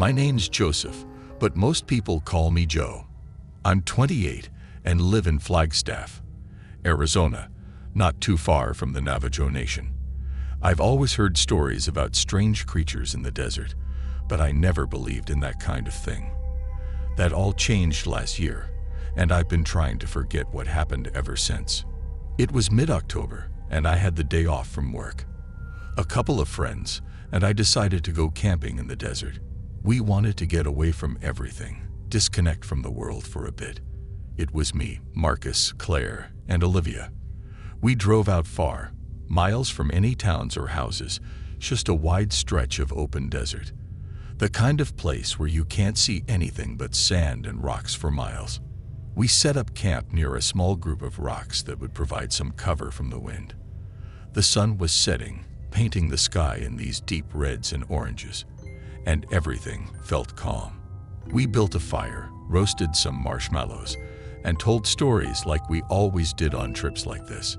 My name's Joseph, but most people call me Joe. I'm 28 and live in Flagstaff, Arizona, not too far from the Navajo Nation. I've always heard stories about strange creatures in the desert, but I never believed in that kind of thing. That all changed last year, and I've been trying to forget what happened ever since. It was mid-October, and I had the day off from work. A couple of friends and I decided to go camping in the desert. We wanted to get away from everything, disconnect from the world for a bit. It was me, Marcus, Claire, and Olivia. We drove out far, miles from any towns or houses, just a wide stretch of open desert. The kind of place where you can't see anything but sand and rocks for miles. We set up camp near a small group of rocks that would provide some cover from the wind. The sun was setting, painting the sky in these deep reds and oranges, and everything felt calm. We built a fire, roasted some marshmallows, and told stories like we always did on trips like this.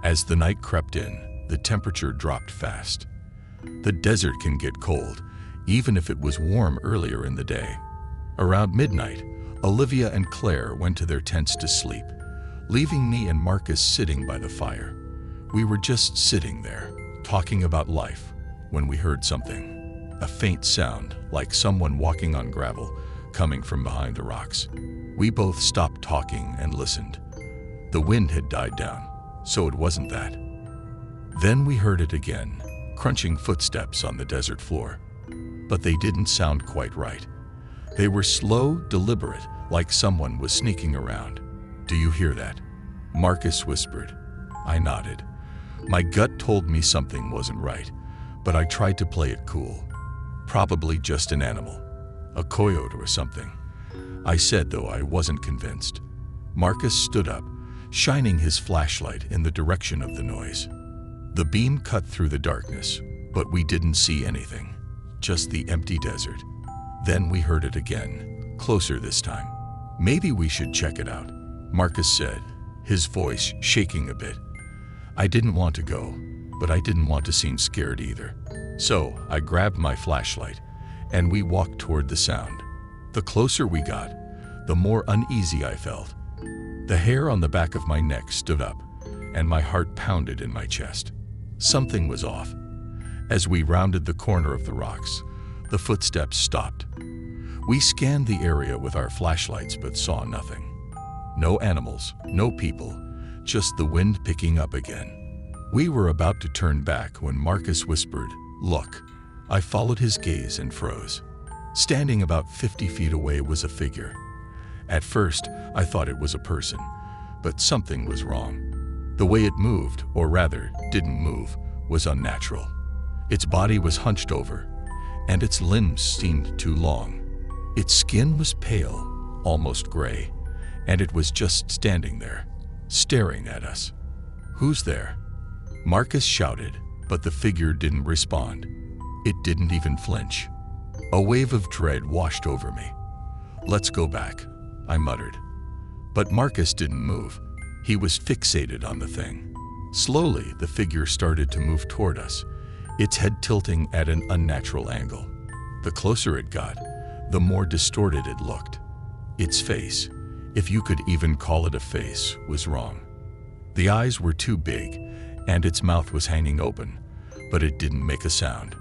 As the night crept in, the temperature dropped fast. The desert can get cold, even if it was warm earlier in the day. Around midnight, Olivia and Claire went to their tents to sleep, leaving me and Marcus sitting by the fire. We were just sitting there, talking about life, when we heard something. A faint sound, like someone walking on gravel, coming from behind the rocks. We both stopped talking and listened. The wind had died down, so it wasn't that. Then we heard it again, crunching footsteps on the desert floor. But they didn't sound quite right. They were slow, deliberate, like someone was sneaking around. "Do you hear that?" Marcus whispered. I nodded. My gut told me something wasn't right, but I tried to play it cool. Probably just an animal, a coyote or something. I said, though I wasn't convinced. Marcus stood up, shining his flashlight in the direction of the noise. The beam cut through the darkness, but we didn't see anything, just the empty desert. Then we heard it again, closer this time. "Maybe we should check it out," Marcus said, his voice shaking a bit. I didn't want to go, but I didn't want to seem scared either. So I grabbed my flashlight, and we walked toward the sound. The closer we got, the more uneasy I felt. The hair on the back of my neck stood up, and my heart pounded in my chest. Something was off. As we rounded the corner of the rocks, the footsteps stopped. We scanned the area with our flashlights but saw nothing. No animals, no people, just the wind picking up again. We were about to turn back when Marcus whispered, "Look." I followed his gaze and froze. Standing about 50 feet away was a figure. At first, I thought it was a person, but something was wrong. The way it moved, or rather, didn't move, was unnatural. Its body was hunched over, and its limbs seemed too long. Its skin was pale, almost gray, and it was just standing there, staring at us. "Who's there?" Marcus shouted, but the figure didn't respond. It didn't even flinch. A wave of dread washed over me. "Let's go back," I muttered. But Marcus didn't move. He was fixated on the thing. Slowly, the figure started to move toward us, its head tilting at an unnatural angle. The closer it got, the more distorted it looked. Its face, if you could even call it a face, was wrong. The eyes were too big, and its mouth was hanging open, but it didn't make a sound.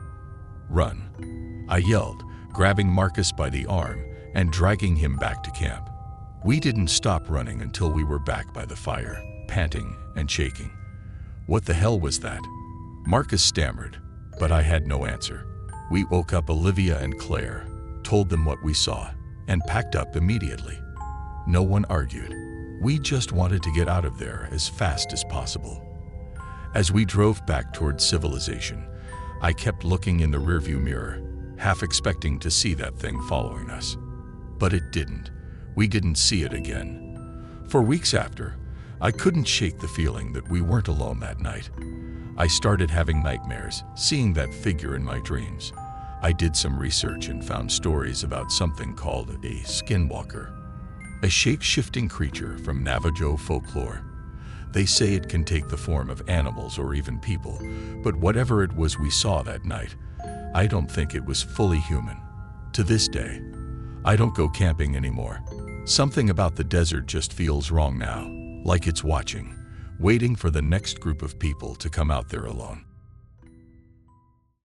"Run," I yelled, grabbing Marcus by the arm and dragging him back to camp. We didn't stop running until we were back by the fire, panting and shaking. "What the hell was that?" Marcus stammered, but I had no answer. We woke up Olivia and Claire, told them what we saw, and packed up immediately. No one argued. We just wanted to get out of there as fast as possible. As we drove back towards civilization, I kept looking in the rearview mirror, half expecting to see that thing following us. But it didn't. We didn't see it again. For weeks after, I couldn't shake the feeling that we weren't alone that night. I started having nightmares, seeing that figure in my dreams. I did some research and found stories about something called a skinwalker, a shape-shifting creature from Navajo folklore. They say it can take the form of animals or even people, but whatever it was we saw that night, I don't think it was fully human. To this day, I don't go camping anymore. Something about the desert just feels wrong now, like it's watching, waiting for the next group of people to come out there alone.